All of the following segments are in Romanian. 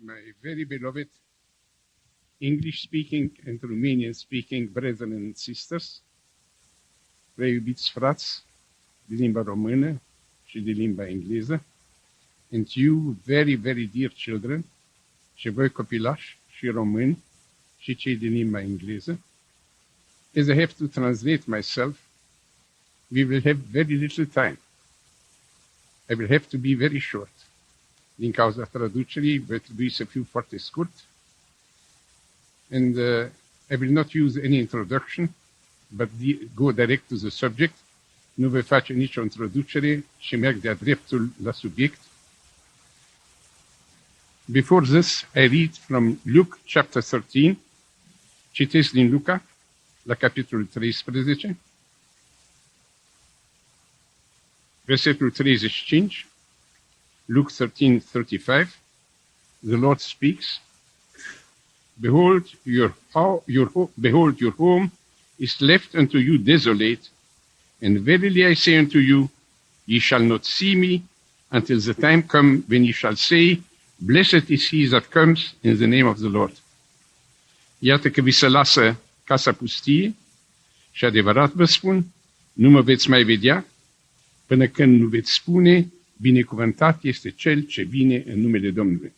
my very beloved English-speaking and Romanian-speaking brethren and sisters, prea iubiți frați de limba română și de limba engleză, and you very, very dear children, și voi copilași și români și cei de limba engleză, as I have to translate myself, we will have very little time. I will have to be very short. Din cauza traducerii, va trebui să fiu foarte scurt. And I will not use any introduction, but go direct to the subject. Nu voi face nicio introducere și merg de-a dreptul la subiect. Before this, I read from Luke chapter 13. Citesc din Luca, la capitolul 13, versetul 35, Luke 13:35. The Lord speaks, Behold, your home is left unto you desolate, and verily I say unto you, ye shall not see me until the time come when ye shall say, Blessed is he that comes in the name of the Lord. Iată că vi se lasă casa pustie și adevărat vă spun, nu mă veți mai vedea până când nu veți spune, binecuvântat este cel ce vine în numele Domnului.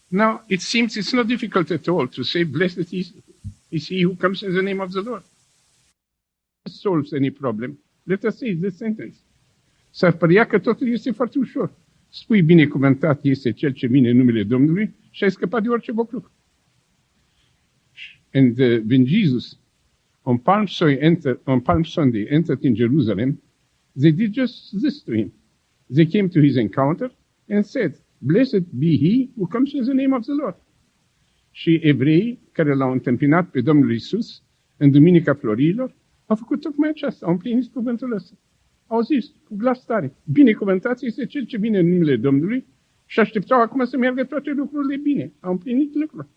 Now, it seems it's not difficult at all to say, blessed is he who comes in the name of the Lord. It solves any problem. Let us say this sentence. S-ar părea că totul este foarte ușor. Spui, binecuvântat este cel ce vine în numele Domnului și ai scăpat de orice bocluc. And when Jesus, on Palm Sunday, entered in Jerusalem, they did just this to him. They came to his encounter and said, Blessed be he who comes in the name of the Lord. Și evreii care l-au întâmpinat pe Domnul Iisus în Duminica Florilor au făcut tocmai aceasta, au împlinit cuvântul ăsta. Au zis cu glas tare, binecuvântat este cel ce vine în numele Domnului și așteptau acum să meargă toate lucrurile bine. Au împlinit lucrurile.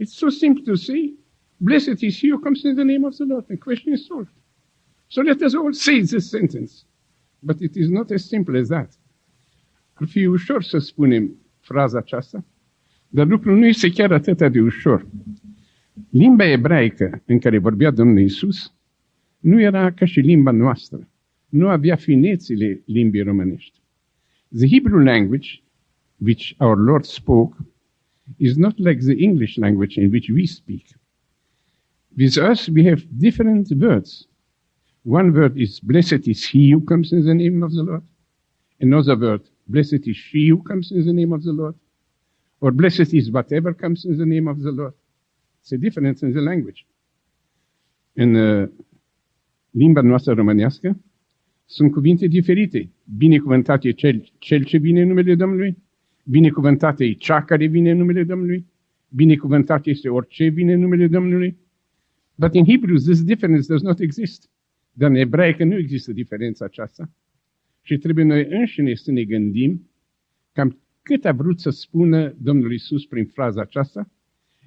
It's so simple to say, blessed is he who comes in the name of the Lord. The question is solved. So let us all say this sentence. But it is not as simple as that. Ar fi ușor să spunem fraza aceasta, dar lucrul nu este chiar atât de ușor. Limba ebraică în care vorbea Domnul Iisus nu era ca și limba noastră. Nu avea finețile limbii românești. The Hebrew language, which our Lord spoke, is not like the English language in which we speak. With us, we have different words. One word is, blessed is he who comes in the name of the Lord. Another word, blessed is she who comes in the name of the Lord. Or blessed is whatever comes in the name of the Lord. It's a difference in the language. În limba noastră românească sunt cuvinte diferite. Binecuvântat e cel ce vine în numele Domnului. Binecuvântat e cea care vine în numele Domnului. Binecuvântat este orice vine în numele Domnului. But in Hebrew, this difference does not exist. Dar în ebraică nu există diferența aceasta. Și trebuie noi înșine să ne gândim cam cât a vrut să spună Domnul Iisus prin fraza aceasta.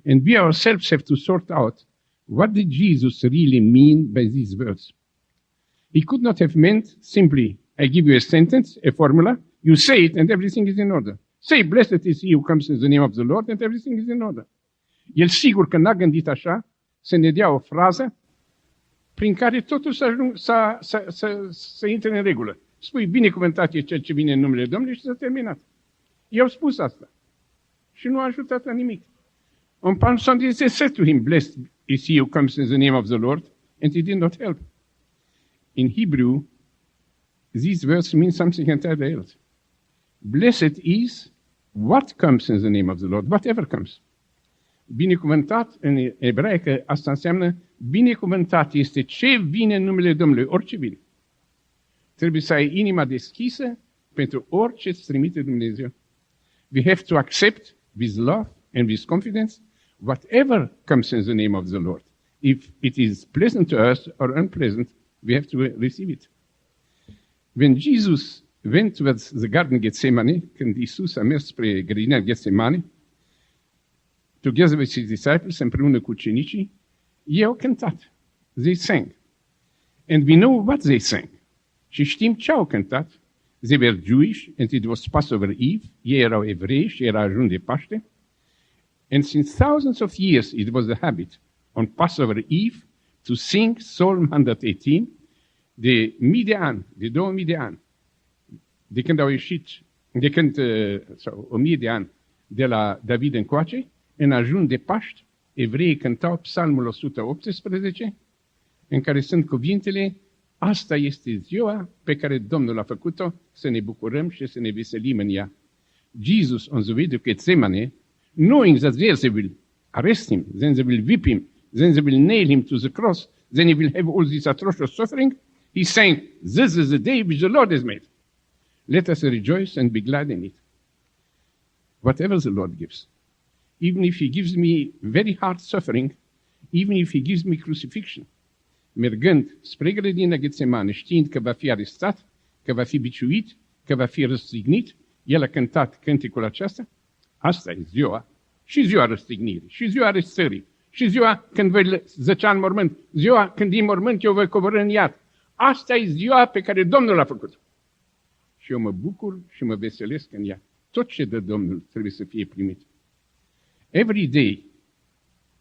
And we ourselves have to sort out what did Jesus really mean by these words. He could not have meant simply, I give you a sentence, a formula, you say it and everything is in order. Say, blessed is he who comes in the name of the Lord and everything is in order. El sigur că n-a gândit așa să ne dea o frază prin care totul să intre în regulă. Spui, binecuvântat e cel ce vine în numele Domnului și s-a terminat. I-au spus asta. Și nu a ajutat la nimic. On Palm Sunday they said to him, blessed is he who comes in the name of the Lord, and he did not help. In Hebrew, these words mean something entirely else. Blessed is what comes in the name of the Lord, whatever comes. Binecuvântat în ebraică, asta înseamnă binecuvântat este ce vine în numele Domnului, orice vine. Trebuie să ai inima deschisă pentru orice îți trimite Dumnezeu. We have to accept with love and with confidence whatever comes in the name of the Lord. If it is pleasant to us or unpleasant, we have to receive it. When Jesus went towards the garden Gethsemane, când Iisus a mers spre grădina Gethsemane, together with his disciples, împreună cu ucenicii, ei au cântat. They sang. And we know what they sang. Și știm ce au cântat. They were Jewish and it was Passover Eve. Ei erau evrei și era ajun de Paște. And since thousands of years it was the habit on Passover Eve to sing Psalm 118 de mii de ani, de 2000 de ani, de când au ieșit, sau 1000 de ani de la David încoace, în ajun de Paști, evreii cântau Psalmul 118, în care sunt cuvintele: asta este ziua pe care Domnul a făcut-o, să ne bucurăm și să ne veselim în ea. Jesus, on the way to Gethsemane, knowing that there they will arrest him, then they will whip him, then they will nail him to the cross, then he will have all this atrocious suffering, he sang, this is the day which the Lord has made. Let us rejoice and be glad in it. Whatever the Lord gives, even if he gives me very hard suffering, even if he gives me crucifixion, mergând spre grădina Ghetsemane, știind că va fi arestat, că va fi biciuit, că va fi răstignit, el a cântat cânticul acesta. Asta e ziua, și ziua răstignirii, și ziua arestării, și ziua când voi zăcea în mormânt, ziua când din mormânt eu voi coborî în iad. Asta e ziua pe care Domnul a făcut. Și eu mă bucur și mă veselesc în ea. Tot ce dă Domnul trebuie să fie primit. Every day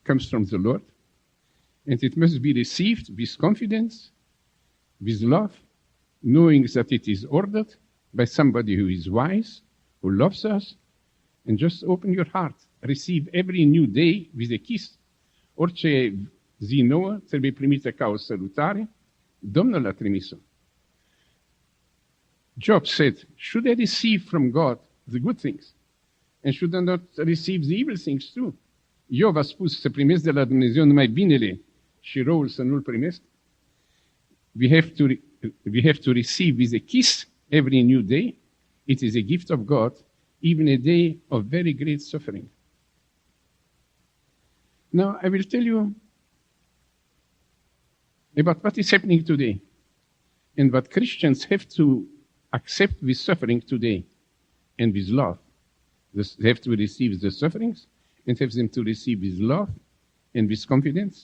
comes from the Lord, and it must be received with confidence, with love, knowing that it is ordered by somebody who is wise, who loves us, and just open your heart. Receive every new day with a kiss. Orice zi nouă trebuie primită ca o sărutare. Domnul a trimis-o. Job said, should I receive from God the good things? And should I not receive the evil things too? Iov a spus să primesc de la Dumnezeu numai binele și răul să nu-l primesc. We have to receive with a kiss every new day. It is a gift of God, even a day of very great suffering. Now, I will tell you about what is happening today and what Christians have to accept with suffering today and with love. They have to receive the sufferings and have them to receive with love and with confidence.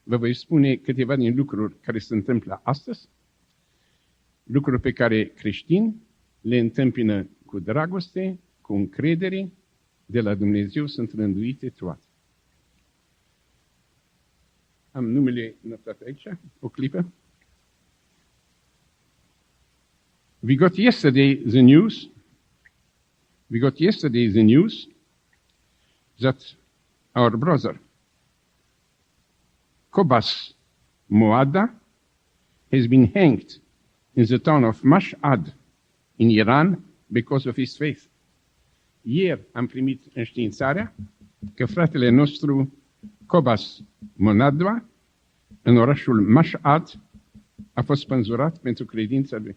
Vă voi spune câteva din lucruri care se întâmplă astăzi, lucruri pe care creștini le întâmpină cu dragoste, cu încredere, de la Dumnezeu sunt rânduite toate. Am numele notat aici, o clipă. We got yesterday the news that our brother Cobas Moada has been hanged in the town of Mashhad in Iran because of his faith. Ieri am primit înștiințarea că fratele nostru Cobas Monadwa în orașul Mashhad a fost spânzurat pentru credința lui.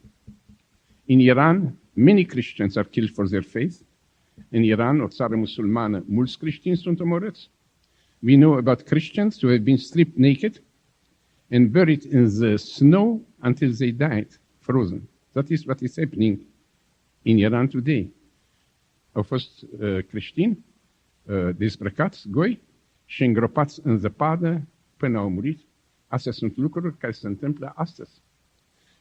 In Iran, many Christians are killed for their faith. În Iran, o țară musulmană, mulți creștini sunt omorâți. We know about Christians who have been stripped naked and buried in the snow until they died, frozen. That is what is happening in Iran today. Au fost creștini dezbrăcați, goi, și îngropați în zăpadă până au murit. Astea sunt lucruri care se întâmplă astăzi.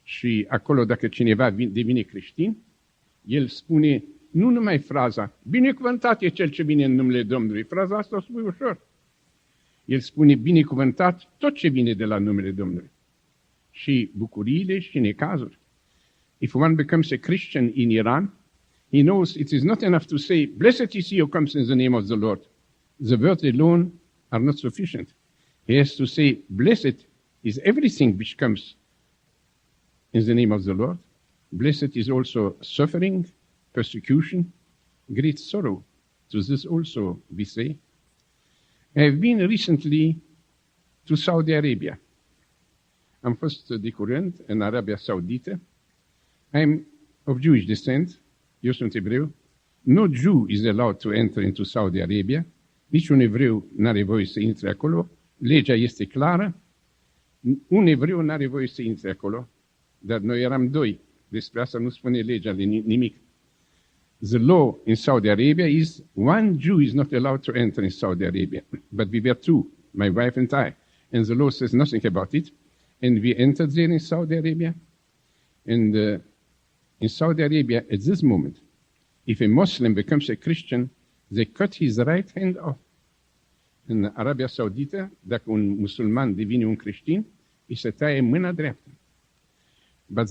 Și acolo, dacă cineva devine creștin, el spune nu numai fraza, binecuvântat e cel ce vine în numele Domnului. Fraza asta o spui ușor. El spune binecuvântat tot ce vine de la numele Domnului. Și bucuriile și necazuri. If one becomes a Christian in Iran, he knows it is not enough to say, blessed is he who comes in the name of the Lord. The words alone are not sufficient. He has to say, blessed is everything which comes in the name of the Lord. Blessed is also suffering, persecution, great sorrow. To this also we say. I have been recently to Saudi Arabia. Am fost de curând în Arabia Saudită. I am of Jewish descent. Eu sunt evreu. No Jew is allowed to enter into Saudi Arabia. Niciun evreu n-are voie să intre acolo. Legea este clară. Un evreu n-are voie să intre acolo. Dar noi eram doi. Despre asta nu spune legea nimic. The law in Saudi Arabia is one Jew is not allowed to enter in Saudi Arabia. But we were two, my wife and I. And the law says nothing about it. And we entered there in Saudi Arabia. And In Saudi Arabia, at this moment, if a Muslim becomes a Christian, they cut his right hand off. În Arabia Saudită, dacă un musulman devine un creștin, îi se taie mâna dreaptă. But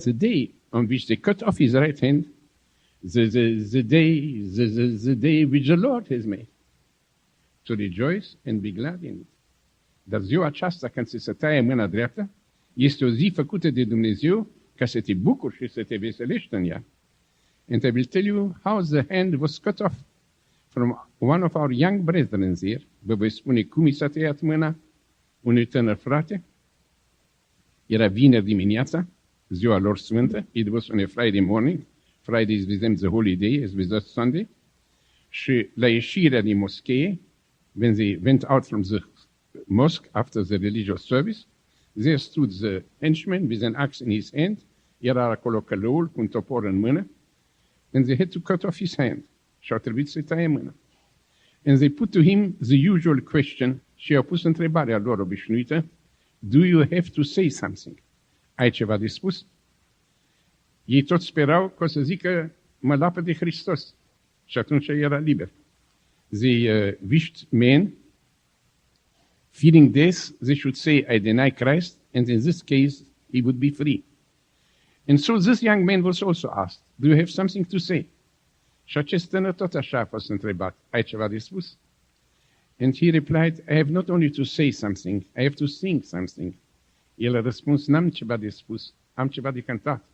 the day on which they cut off his right hand, the day which the Lord has made, to rejoice and be glad in it. Dar ziua aceasta, când se taie mâna dreaptă, este o zi făcută de Dumnezeu ca să te bucuri și să te veselești în ea. And I will tell you how the hand was cut off from one of our young brethren here. Vă voi spune cum i s-a tăiat mâna unui tânăr frate. Era vineri dimineața, ziua lor sfântă. It was on a Friday morning. Friday is with them the holy day, as with us Sunday. Și la ieșirea din moschee, when they went out from the mosque after the religious service, there stood the henchman with an axe in his hand. Era acolo călăul cu un topor în mână. And they had to cut off his hand. Și au trebuit să-i taie mâna. And they put to him the usual question. Și i-au pus întrebarea lor obișnuită. Do you have to say something? Ai ceva de spus? Ei toți sperau că o să zică, mă lapă de Hristos. Și atunci era liber. They wished men, feeling this, they should say, I deny Christ, and in this case, he would be free. And so this young man was also asked, do you have something to say? Și acest tânăr tot așa a fost întrebat, ai ceva de spus? And he replied, I have not only to say something, I have to sing something. El a răspuns, n-am ceva de spus, am ceva de cântat.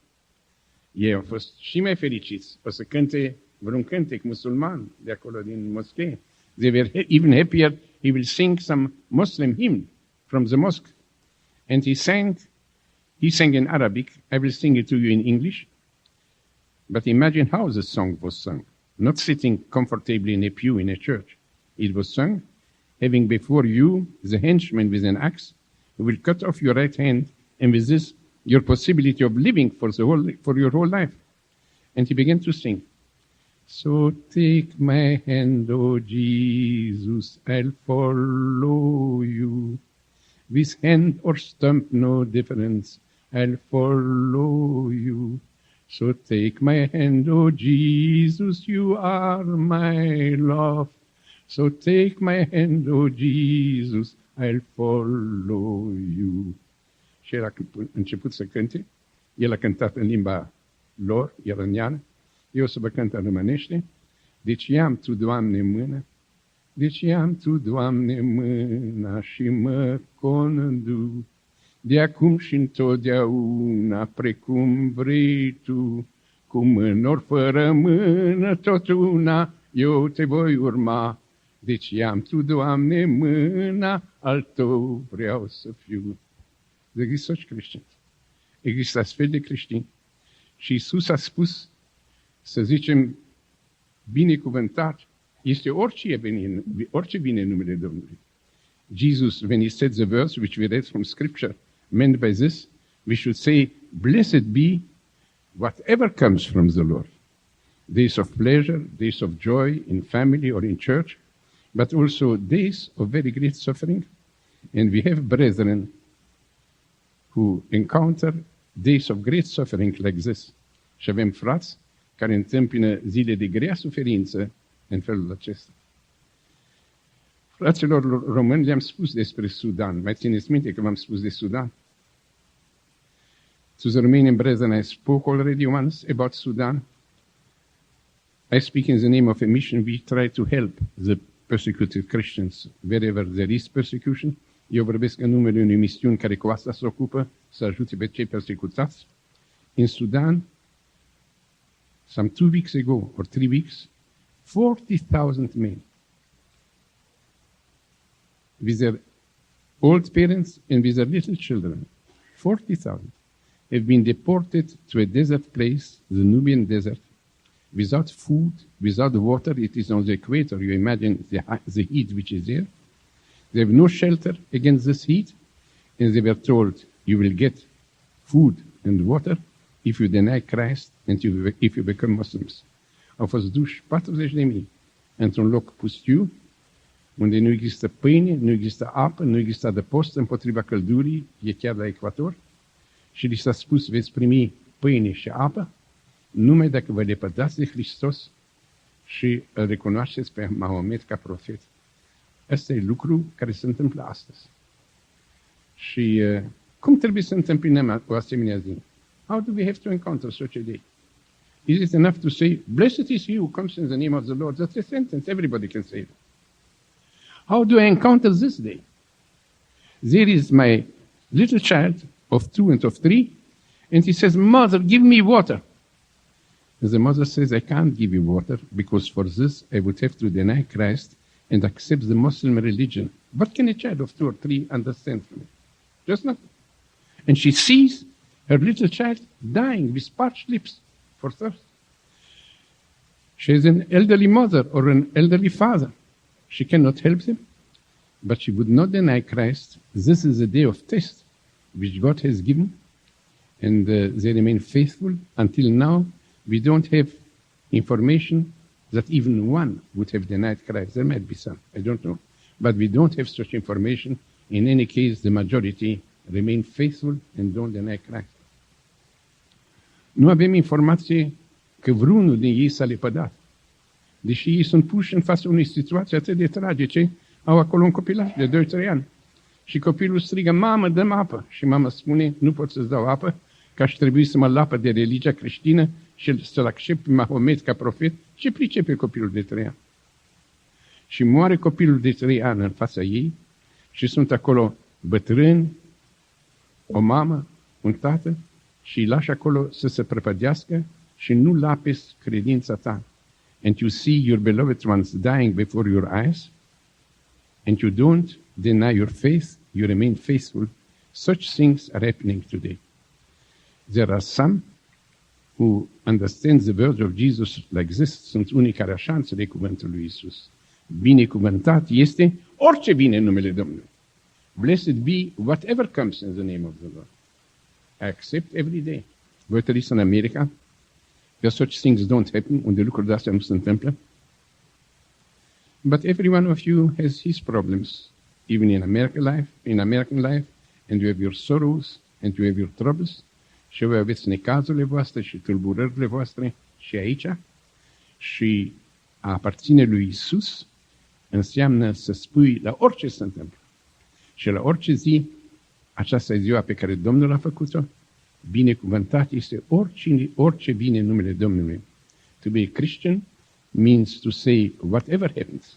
Ei au fost și mai fericiți, o să cânte vreun cântec musulman de acolo din moschee. They were even happier, he will sing some Muslim hymn from the mosque. And he sang in Arabic, I will sing it to you in English. But imagine how the song was sung. Not sitting comfortably in a pew in a church. It was sung, having before you the henchman with an axe, who will cut off your right hand, and with this, your possibility of living for your whole life. And he began to sing. So take my hand, O Jesus, I'll follow you. With hand or stump, no difference, I'll follow you. So take my hand, O Jesus, you are my love. So take my hand, O Jesus, I'll follow you. Și el a început să cânte. El a cântat în limba lor, iraniană. Eu să vă cânt în românește. Deci i-am tu, Doamne, mână. Deci i-am tu, Doamne, mâna și mă conduc. De acum și întotdeauna, precum vrei tu, cu mână ori fără mână, tot una, eu te voi urma. Deci i-am tu, Doamne, mâna, al tău vreau să fiu. Există și creștini. Există astfel de creștini. Și Iisus a spus, să zicem, binecuvântat, este orice vine în numele Domnului. Jesus, when he said the verse which we read from Scripture, meant by this, we should say, blessed be whatever comes from the Lord. Days of pleasure, days of joy in family or in church, but also days of very great suffering. And we have brethren who encounter days of great suffering like this. Și avem frați care întâmpină zile de grea suferință în felul acesta. Fraților români, le-am spus despre Sudan. Mai țineți minte că v-am spus de Sudan? To the Romanian brethren, I spoke already once about Sudan. I speak in the name of a mission. We try to help the persecuted Christians wherever there is persecution. Eu vorbesc în numele unei misiuni care cu asta se ocupă, să ajute pe cei persecutați. In Sudan, some 2 weeks ago, or 3 weeks, 40,000 men with their old parents and with their little children, 40,000, have been deported to a desert place, the Nubian desert, without food, without water. It is on the equator. You imagine the heat which is there. They have no shelter against this heat, and they were told, you will get food and water if you deny Christ and if you become Muslims. Au fost duși 40.000 într-un loc pustiu, unde nu există pâine, nu există apă, nu există adăpost împotriva căldurii, e chiar la ecuator, și li s-a spus, veți primi pâine și apă, numai dacă vă lepădați de Hristos și îl recunoașteți pe Mahomet ca profet. Ăsta e lucru care se întâmplă astăzi. Și cum trebuie să întâmpinăm o asemenea zi? How do we have to encounter such a day? Is it enough to say, blessed is he who comes in the name of the Lord? That's a sentence. Everybody can say it. How do I encounter this day? There is my little child of 2 and of 3, and he says, Mother, give me water. And the mother says, I can't give you water, because for this I would have to deny Christ and accept the Muslim religion. What can a child of 2 or 3 understand from it? Just nothing. And she sees her little child dying with parched lips for thirst. She is an elderly mother or an elderly father. She cannot help them, but she would not deny Christ. This is a day of test which God has given, and they remain faithful. Until now, we don't have information that even one would have denied Christ. There might be some, I don't know. But we don't have such information. In any case, the majority remain faithful and don't deny Christ. Nu avem informație că vreunul din ei s-a lepădat. Deși ei sunt puși în fața unei situații atât de tragice, au acolo un copilaj de 2-3 ani. Și copilul strigă, mamă, dă-mi apă. Și mama spune, nu pot să-ți dau apă, că aș trebui să mă lapă de religia creștină și să-l accept pe Mahomet ca profet. Și pricepe copilul de 3 ani. Și moare copilul de 3 ani în fața ei și sunt acolo bătrâni, o mamă, un tată și îi lași acolo să se prăpădească și nu lapezi credința ta. And you see your beloved ones dying before your eyes, and you don't deny your faith, you remain faithful. Such things are happening today. There are some who understand the words of Jesus like this. Sunt unii care așa înțeleg cuvântul lui Iisus. Binecuvântat este orice bine în numele Domnului. Blessed be whatever comes in the name of the Lord. I accept every day. Voi trăiți în America, where such things don't happen, unde lucruri de astea nu se întâmplă. But every one of you has his problems, even in American life, and you have your sorrows, and you have your troubles. Și voi aveți necazurile voastre și tulburările voastre și aici. Și a aparține lui Iisus înseamnă să spui la orice se întâmplă. Și la orice zi, aceasta e ziua pe care Domnul a făcut-o, binecuvântat este orice bine în numele Domnului. To be a Christian means to say, whatever happens,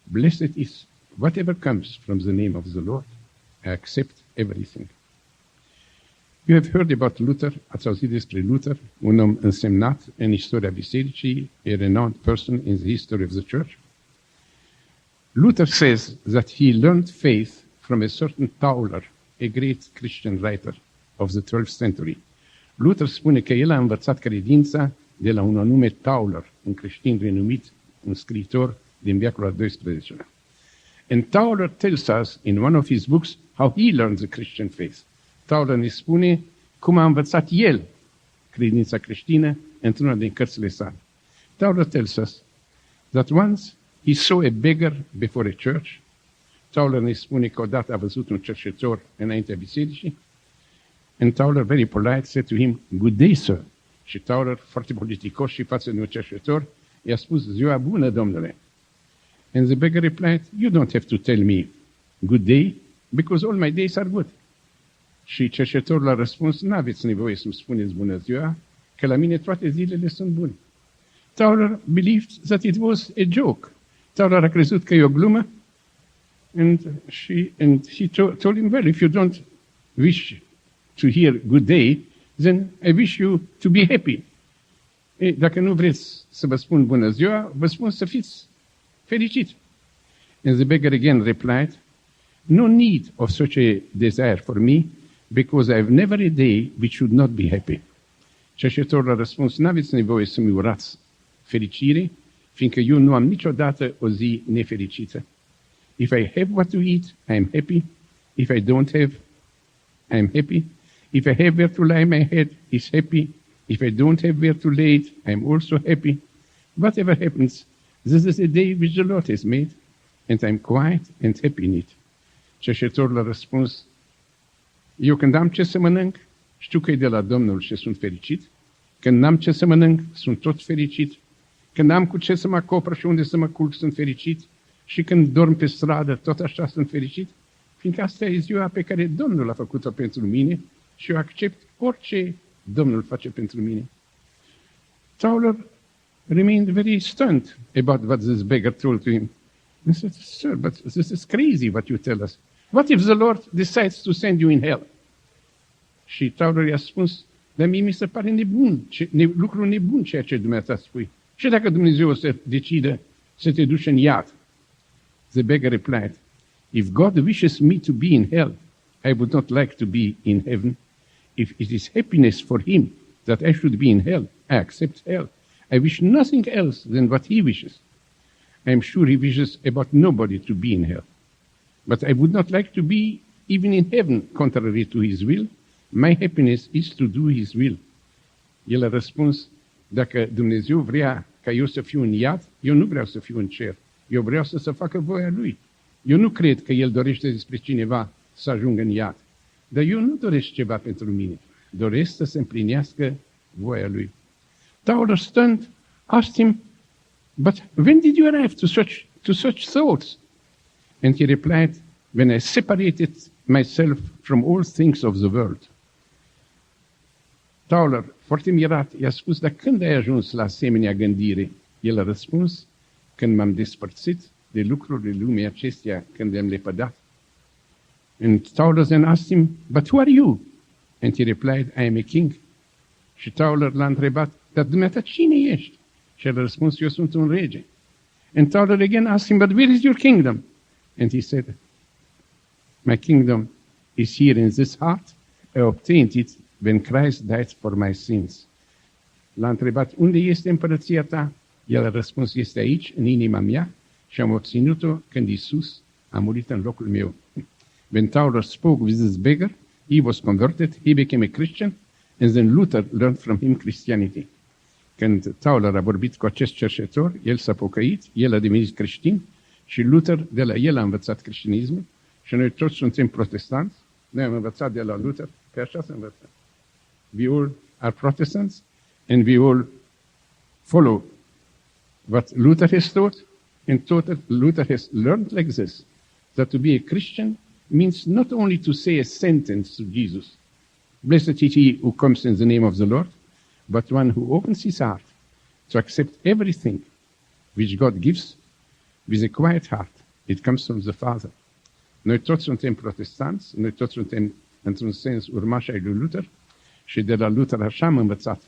blessed is whatever comes from the name of the Lord. I accept everything. You have heard about Luther, ați auzit despre Luther, un om însemnat în istoria bisericii, a renowned person in the history of the church. Luther says that he learned faith from a certain Tauler, a great Christian writer of the 12th century. Luther spune că el a învățat credința de la un anume Tauler, un creștin renumit, un scriitor din veacul al XII-lea. And Tauler tells us in one of his books how he learned the Christian faith. Tauler ne spune cum a învățat el credința creștină într-una din cărțile sale. Tauler tells us that once he saw a beggar before a church. Tauler ne spune că odată a văzut un cerșetor înaintea bisericii. And Tauler, very polite, said to him, good day, sir. Și Tauler, foarte politicos și față de un cerșetor, i-a spus, ziua bună, domnule. And the beggar replied, you don't have to tell me good day, because all my days are good. Și cerșetorul a răspuns, n-aveți nevoie să-mi spuneți bună ziua, că la mine toate zilele sunt bune. Tauler believed that it was a joke. Tauler a crezut că e o glumă, and he told him, well, if you don't wish to hear good day, then I wish you to be happy. Dacă nu vreți să vă spun bună ziua, vă spun să fiți fericit. And the beggar again replied, no need of such a desire for me, because I have never a day which should not be happy. Cerșetorul a răspuns, n-aveți nevoie să-mi urați fericire, fiindcă eu nu am niciodată o zi nefericită. If I have what to eat, I am happy. If I don't have, I am happy. If I have where to lay my head, he's happy. If I don't have where to lay it, I am also happy. Whatever happens, this is a day which the Lord has made, and I am quiet and happy in it. Cerșetorul a răspuns, eu când am ce să mănânc, știu că e de la Domnul și sunt fericit. Când n-am ce să mănânc, sunt tot fericit. Când am cu ce să mă acopăr și unde să mă culc, sunt fericit. Și când dorm pe stradă, tot așa sunt fericit. Fiindcă asta e ziua pe care Domnul a făcut-o pentru mine și eu accept orice Domnul face pentru mine. Tauler remained very stunned about what this beggar told to him. He said, "Sir, but this is crazy what you tell us. What if the Lord decides to send you in hell?" Și Tauler i-a spus, dar mie mi se pare nebun, lucru nebun ceea ce dumneata spui. Și dacă Dumnezeu o să decide să te duci în iad? The beggar replied, "If God wishes me to be in hell, I would not like to be in heaven. If it is happiness for him that I should be in hell, I accept hell. I wish nothing else than what he wishes. I am sure he wishes about nobody to be in hell. But I would not like to be even in heaven contrary to his will. My happiness is to do his will." El a răspuns, dacă Dumnezeu vrea ca eu să fiu în iad, eu nu vreau să fiu în cer. Eu vreau să se facă voia lui. Eu nu cred că el dorește despre cineva să ajungă în iad. Dar eu nu doresc ceva pentru mine. Doresc să se împlinească voia lui. Tauler stunned asked him, "But when did you arrive to such thoughts?" And he replied, "When I separated myself from all things of the world." Tauler, foarte mirat, i-a spus, dar când ai ajuns la asemenea gândire? El a răspuns, când m-am despărțit de lucrurile lumii acesteia, când le-am lepădat. And Tauler then asked him, "But who are you?" And he replied, "I am a king." Și Tauler l-a întrebat, dar dumneata cine ești? Și el a răspuns, eu sunt un rege. And Tauler again asked him, "But where is your kingdom?" And he said, "My kingdom is here in this heart. I obtained it when Christ died for my sins." L-a întrebat, unde este împărăția ta? El a răspuns, este aici, în inima mea, și am obținut-o când Iisus a murit în locul meu. When Tauler spoke with this beggar, he was converted, he became a Christian, and then Luther learned from him Christianity. Când Tauler a vorbit cu acest cercetător, el s-a pocăit, el a devenit creștin și Luther de la el a învățat creștinismul și noi toți suntem protestanți. Noi am învățat de la Luther, pe așa se învăță. We all are Protestants and we all follow what Luther has taught, and Luther has learned like this, that to be a Christian means not only to say a sentence to Jesus, "Blessed is he who comes in the name of the Lord," but one who opens his heart to accept everything which God gives with a quiet heart. It comes from the Father. Noi toți suntem protestanți, noi toți suntem, într-un sens, urmași ai lui Luther și de la Luther așa am învățat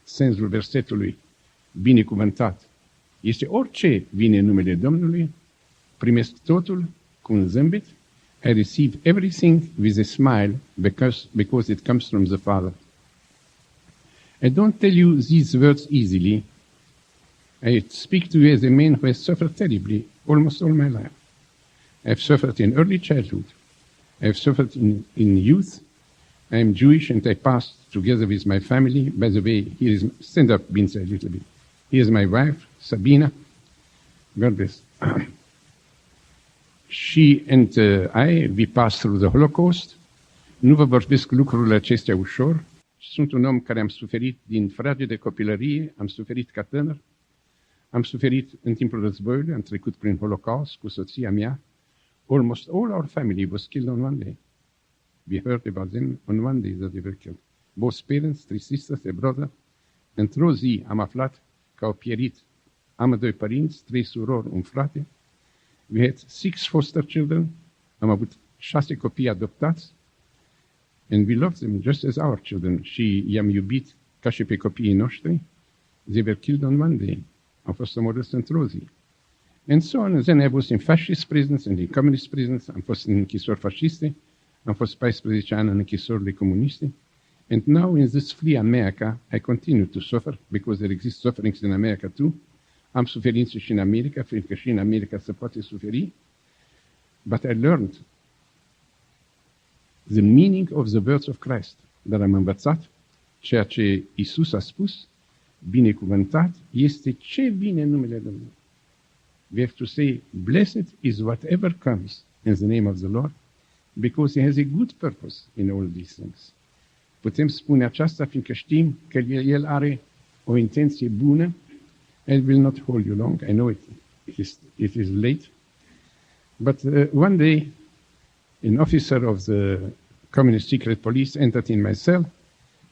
sensul versetului binecuvântat. Este orice vine în numele Domnului, primesc totul cu un zâmbet, I receive everything with a smile because it comes from the Father. I don't tell you these words easily. I speak to you as a man who has suffered terribly almost all my life. I've suffered in early childhood. I've suffered in youth. I am Jewish and I passed together with my family. By the way, stand up, Binza, a little bit. Here's my wife, Sabina. God bless. She and we passed through the Holocaust. Nu vă vorbesc lucrurile acestea ușor. Sunt un om care am suferit din fragedă copilărie, am suferit ca tânăr, am suferit în timpul războiului, am trecut prin Holocaust cu soția mea. Almost all our family was killed on one day. We heard about them on one day that they were killed. Both parents, 3 sisters, a brother. Într-o zi am aflat că au pierit amândoi părinți, 3 surori, un frate. We had 6 foster children. Am avut 6 copii adoptați. And we loved them just as our children. Și i-am iubit ca și pe copiii noștri. They were killed on one day. Au fost omorâți într-o zi. And so on. And then I was in fascist prisons and in communist prisons. Am fost în închisori fasciste. Am fost 14 ani în închisorile comuniste. And now in this free America, I continue to suffer because there exist sufferings in America too. Am suferințe și în America, fiindcă și în America se poate suferi. But I learned the meaning of the words of Christ. Dar am învățat ceea ce Iisus a spus, binecuvântat este ce vine în numele Domnului. We have to say, blessed is whatever comes in the name of the Lord, because he has a good purpose in all these things. Putem spune aceasta fiindcă știm că el are o intenție bună. I will not hold you long. I know it is late. But one day, an officer of the Communist Secret Police entered in my cell.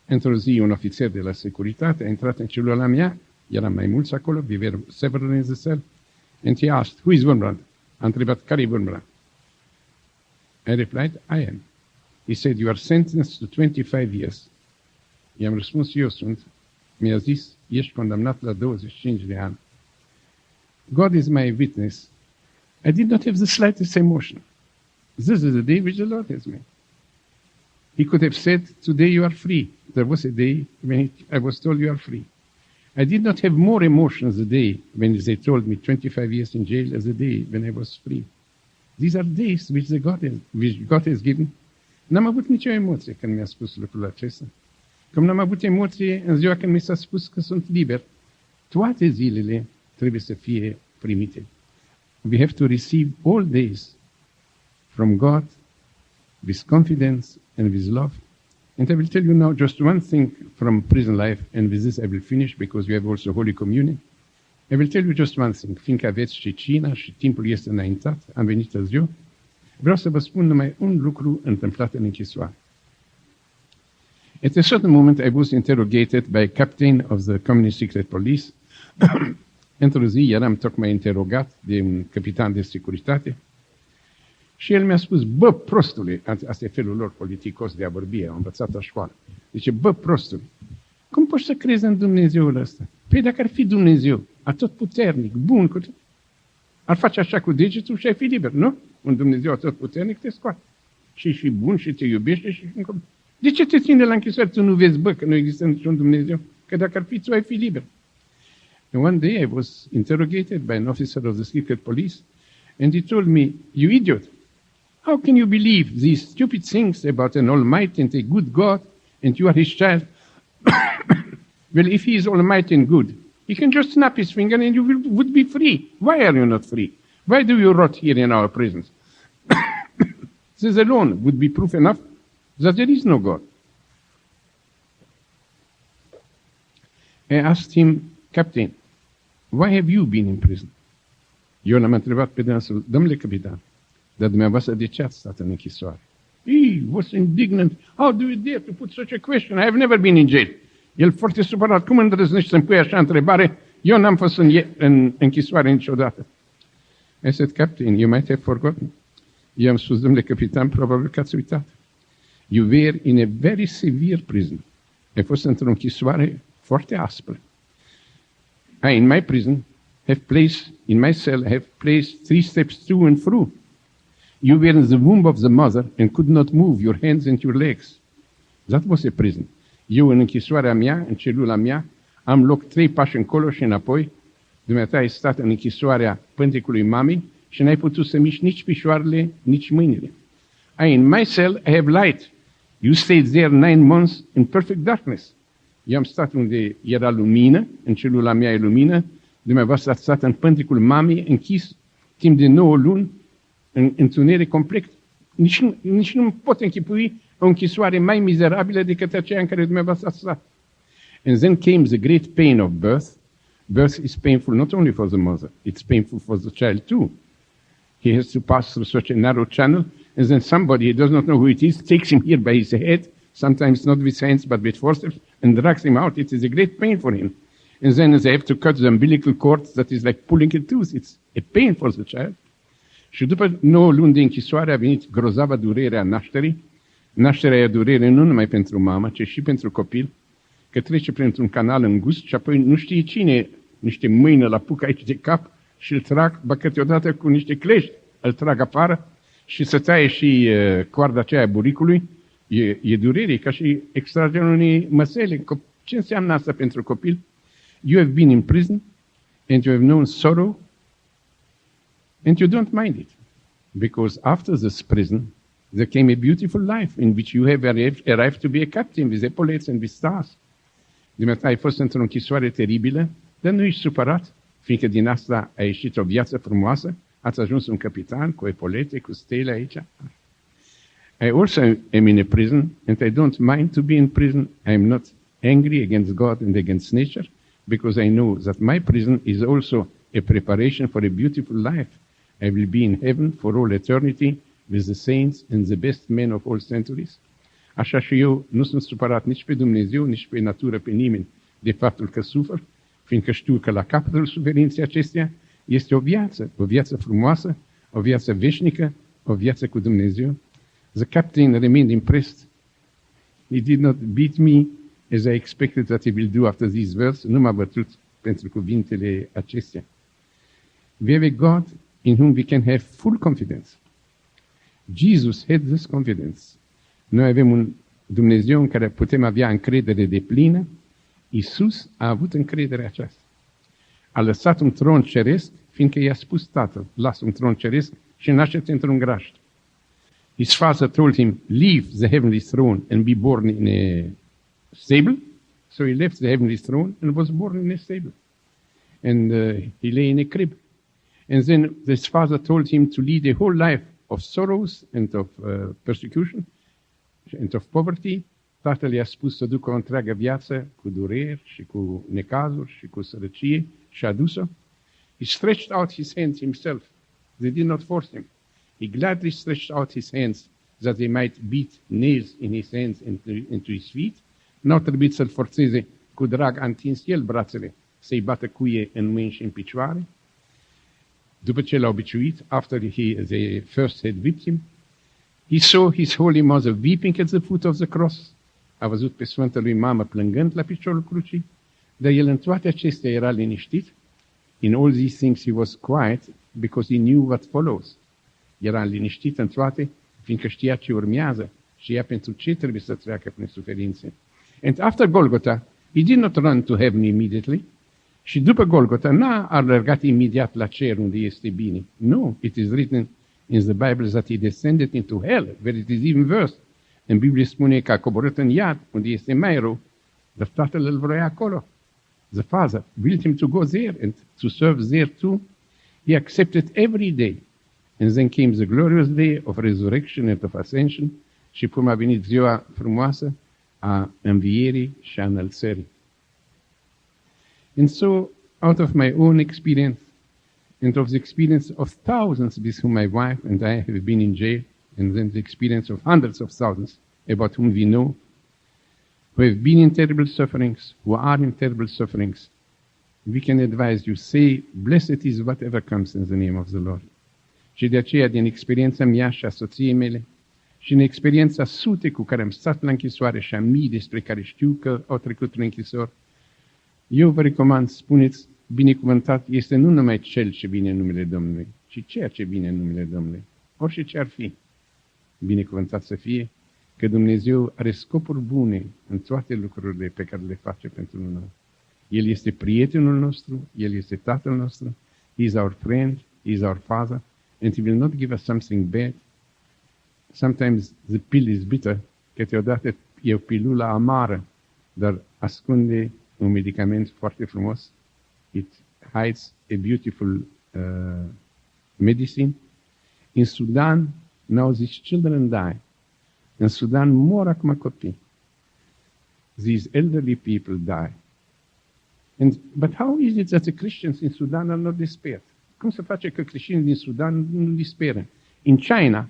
Într-o zi, un ofițer de la securitate a intrat în celula mea. Eram mai mulți acolo. We were several in the cell. And he asked, who is Wurmbrand? A întrebat, care e Wurmbrand? I replied, I am. He said, you are sentenced to 25 years. I-am răspuns, eu sunt. Mi-a zis, ești condamnat la 25 de ani. God is my witness. I did not have the slightest emotion. This is the day which the Lord has made. He could have said, today you are free. There was a day when I was told you are free. I did not have more emotions the day when they told me 25 years in jail as the day when I was free. These are days which God has given. N-am avut nicio emoție când mi-a spus lucrul acesta. Cum n-am avut emoție în ziua când mi s-a spus că sunt liber. Toate zilele trebuie să fie primite. We have to receive all days from God with confidence and with love. And I will tell you now just one thing from prison life, and with this I will finish because we have also Holy Communion. I will tell you just one thing, fiindcă aveți și cina și timpul este înaintat, am venit târziu, vreau să vă spun numai un lucru întâmplat în închisoare. At a certain moment I was interrogated by a captain of the Communist Secret Police. Într-o zi eram tocmai interogat de un capitan de securitate și el mi-a spus, bă, prostule, asta e felul lor politicos de a vorbi, am învățat la școală. Zice, bă, prostule, cum poți să crezi în Dumnezeul ăsta? Păi dacă ar fi Dumnezeu, atotputernic, bun, ar face așa cu degetul și ai fi liber, nu? Un Dumnezeu atotputernic te scoate. Și bun și te iubește și... De ce te ține la închisoare? Tu nu vezi, bă, că nu există niciun Dumnezeu? Că dacă ar fi, tu ai fi liber. And one day I was interrogated by an officer of the secret police, and he told me, you idiot, how can you believe these stupid things about an almighty and a good God, and you are his child? Well, if he is almighty and good, he can just snap his finger and you would be free. Why are you not free? Why do you rot here in our prisons? This alone would be proof enough that there is no God. I asked him, Captain, why have you been in prison? Eu l-am întrebat pe dânsul, domnule capitan, dar dumneavoastră de ce ați stat în închisoare? He was indignant. How do you dare to put such a question? I have never been in jail. El foarte supărat. Cum îndrăznești să-mi pui așa întrebare? Eu n-am fost în închisoare niciodată. I said, Captain, you might have forgotten. Eu am spus, domnule capitan, probabil că ați uitat. You were in a very severe prison. Ai fost într-o închisoare foarte aspră. In my prison, in my cell, I have placed 3 steps to and fro. You were in the womb of the mother and could not move your hands and your legs. That was a prison. Eu în închisoarea mea, în celula mea, am loc 3 pași încolo și înapoi. Dumneata ai stat în închisoarea pântecului mamei și n-ai putut să miști nici picioarele, nici mâinile. In my cell, I have light. You stayed there 9 months in perfect darkness. Eu am stat unde era lumină, în celula mea e lumină, dumneavoastră ați stat în pântecul mamei, închis timp de 9 luni, în întuneric complet. Nici nu pot închipui o închisoare mai mizerabilă decât aceea în care dumneavoastră ați stat. And then came the great pain of birth. Birth is painful not only for the mother, it's painful for the child too. He has to pass through such a narrow channel, and then somebody, he does not know who it is, takes him here by his head, sometimes not with hands but with forceps, and drags him out. It is a great pain for him. And then they have to cut the umbilical cord, that is like pulling a tooth. It's a pain for the child. Și după 9 luni de închisoare a venit grozava durerea nașterii. Nașterea e durere nu numai pentru mamă, ci și pentru copil, că trece printr-un canal îngust și apoi nu știe cine, niște mâini la apucă aici de cap și îl trag, ba câteodată cu niște clești, îl trag afară și să taie și coarda aceea a buricului. E durere, ca și extragerea unei măsele. Ce înseamnă asta pentru copil? You have been in prison and you have known sorrow and you don't mind it. Because after this prison, there came a beautiful life in which you have arrived to be a captain with epaulets and with stars. Dumneata ai fost într-o închisoare teribilă, dar nu ești supărat, fiindcă din asta a ieșit o viață frumoasă, ați ajuns un capitan cu epolete, cu stele aici. I also am in a prison, and I don't mind to be in prison. I am not angry against God and against nature, because I know that my prison is also a preparation for a beautiful life. I will be in heaven for all eternity with the saints and the best men of all centuries. Așa și eu nu sunt supărat nici pe Dumnezeu, nici pe natură, pe nimeni, de faptul că sufăr, fiindcă știu că la capătul suferinței acesteia este o viață frumoasă, o viață veșnică, o viață cu Dumnezeu. The captain remained impressed. He did not beat me as I expected that he will do after these verses. Nu m-a bătut pentru cuvintele acestea. We have a God in whom we can have full confidence. Jesus had this confidence. Noi avem un Dumnezeu în care putem avea încredere deplină. Iisus a avut încrederea aceasta. A lăsat un tron ceresc, fiindcă i-a spus Tatăl, lasă un tron ceresc și naște-te într-un grajd. His father told him, leave the heavenly throne and be born in a stable. So he left the heavenly throne and was born in a stable. And he lay in a crib. And then his father told him to lead a whole life of sorrows and of persecution and of poverty. Tatăl i-a spus să ducă o întreagă viață cu dureri și cu necazuri și cu sărăcie și a dus-o. He stretched out his hands himself. They did not force him. He gladly stretched out his hands that they might beat nails in his hands and into his feet. N-au trebuit să-l forțeze, cu drag a întins el brațele, să-i bată cuie în mâini și în picioare. După ce l-au biciuit, after they first had whipped him, he saw his holy mother weeping at the foot of the cross. A văzut pe Sfânta lui Mamă plângând la piciorul crucii, dar el în toate acestea era liniștit. In all these things he was quiet because he knew what follows. Era liniștit în toate, fiindcă știa ce urmează, știa pentru ce trebuie să treacă prin suferințe. And after Golgotha, he did not run to heaven immediately. Și după Golgotha n-a alergat imediat la cer unde este bine. No, it is written in the Bible that he descended into hell, where it is even worse. În Biblie spune că a coborât în iad, unde este mai rău, dar Tatăl îl vrea acolo. The Father willed him to go there and to serve there too. He accepted every day. And then came the glorious day of resurrection and of ascension. Și până a venit ziua frumoasă a învierii și a înălțării. And so, out of my own experience, and of the experience of thousands with whom my wife and I have been in jail, and then the experience of hundreds of thousands about whom we know, who have been in terrible sufferings, who are in terrible sufferings, we can advise you, say, blessed is whatever comes in the name of the Lord. Și de aceea, din experiența mea și a soției mele, și în experiența sute cu care am stat la închisoare și a mii despre care știu că au trecut în închisori, eu vă recomand, spuneți, binecuvântat este nu numai cel ce vine în numele Domnului, ci ceea ce vine în numele Domnului. Orice ce ar fi, binecuvântat să fie, că Dumnezeu are scopuri bune în toate lucrurile pe care le face pentru noi. El este prietenul nostru, El este Tatăl nostru, He is our friend, He is our Father, and He will not give us something bad. Sometimes the pill is bitter, câteodată e o pilulă amară, dar ascunde un medicament foarte frumos. It hides a beautiful medicine. In Sudan, now these children die. În Sudan mor acum copii. These elderly people die. But how is it that the Christians in Sudan are not despaired? Cum se face că creștinii din Sudan nu disperă? In China,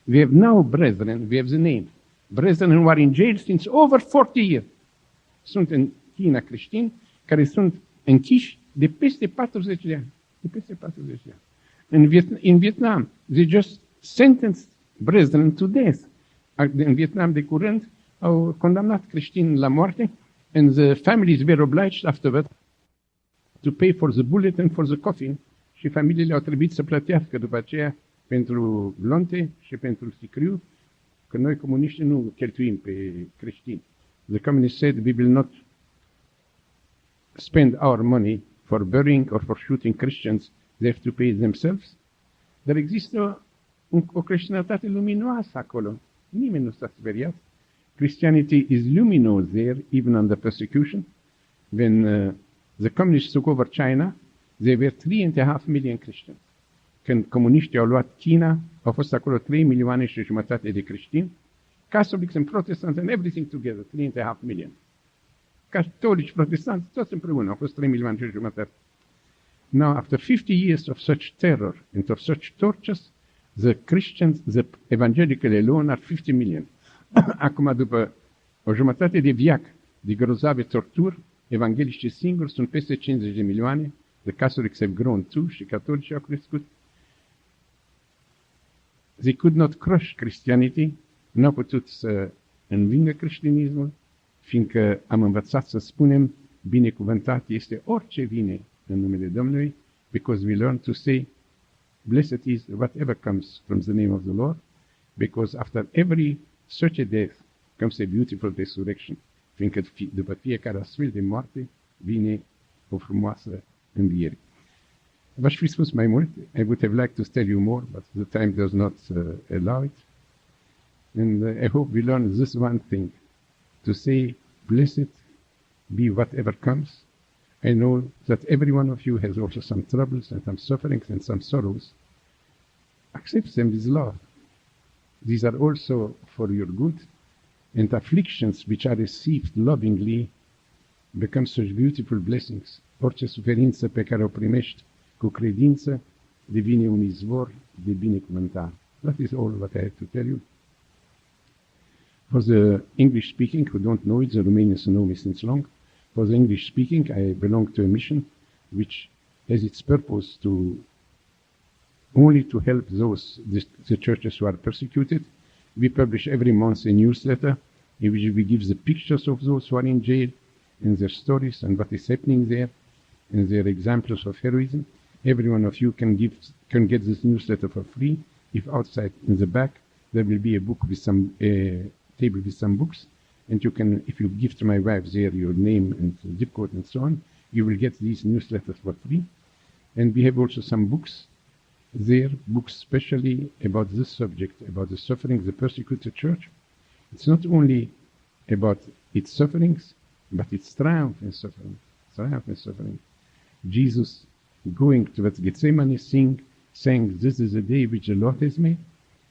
we have now brethren, we have the name, brethren who are in jail since over 40 years. Sunt în China creștini care sunt închiși de peste 40 de ani. De peste 40 de ani. In Vietnam, they just sentenced brethren to death. În Vietnam de curând au condamnat creștini la moarte, and the families were obliged afterward to pay for the bullet and for the coffin. Și familiile au trebuit să plătească după aceea pentru blonte și pentru sicriu, că noi comuniștii nu cheltuim pe creștini. The communists said we will not spend our money for burying or for shooting Christians, they have to pay themselves. Dar există o creștinătate luminoasă acolo. Nimeni nu s-a speriat. Christianity is luminous there, even under persecution. When the communists took over China, there were 3.5 million Christians. Când comuniștii au luat China, au fost acolo 3,5 milioane de creștini. Catholics and Protestants and everything together, 3.5 million. Catolici, protestanți, toți împreună, au fost 3 milioane și jumătate. Now, after 50 years of such terror and of such tortures, the Christians, the evangelical alone are 50 million. Acum, după o jumătate de viac de grozave torturi, evangeliștii singuri sunt peste 50 de milioane, the Catholics have grown too, și catolicii au crescut. They could not crush Christianity, nu au putut să învingă creștinismul, fiindcă am învățat să spunem, binecuvântat este orice vine în numele Domnului, because we learn to say, blessed is whatever comes from the name of the Lord, because after every such a death comes a beautiful resurrection, fiindcă după fiecare astfel de moarte vine o frumoasă înviere. V-aș fi spus mai mult, I would have liked to tell you more, but the time does not allow it. And I hope we learn this one thing, to say, blessed be whatever comes. I know that every one of you has also some troubles and some sufferings and some sorrows. Accept them with love. These are also for your good, and afflictions which are received lovingly become such beautiful blessings. Orice suferință pe care o primești cu credință devine un izvor de binecuvântare. That is all what I have to tell you. For the English speaking who don't know it, the Romanians know me since long. For the English speaking, I belong to a mission which has its purpose only to help the churches who are persecuted. We publish every month a newsletter in which we give the pictures of those who are in jail and their stories and what is happening there and their examples of heroism. Every one of you can get this newsletter for free. If outside in the back there will be a book with table with some books, and you can, if you give to my wife there your name and zip code and so on, you will get these newsletters for free. And we have also some books there, books specially about this subject, about the suffering, the persecuted church. It's not only about its sufferings, but its triumph in suffering. Triumph in suffering. Jesus, going towards Gethsemane, saying, this is the day which the Lord has made.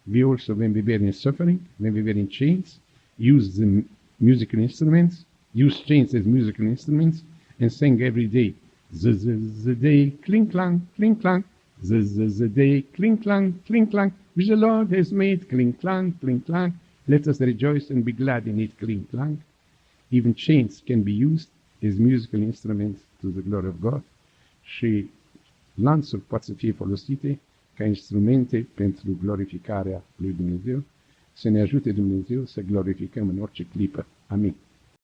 We also, when we were in suffering, when we were in chains, use the musical instruments, use chains as musical instruments, and sang every day, this is the day, cling clang, cling clang, this is the day, cling clang, which the Lord has made, cling clang, let us rejoice and be glad in it, cling clang. Even chains can be used as musical instruments to the glory of God. Și lanțuri pot să fie folosite ca instrumente pentru glorificarea lui Dumnezeu. Să ne ajute Dumnezeu să glorificăm în orice clipă. Amin.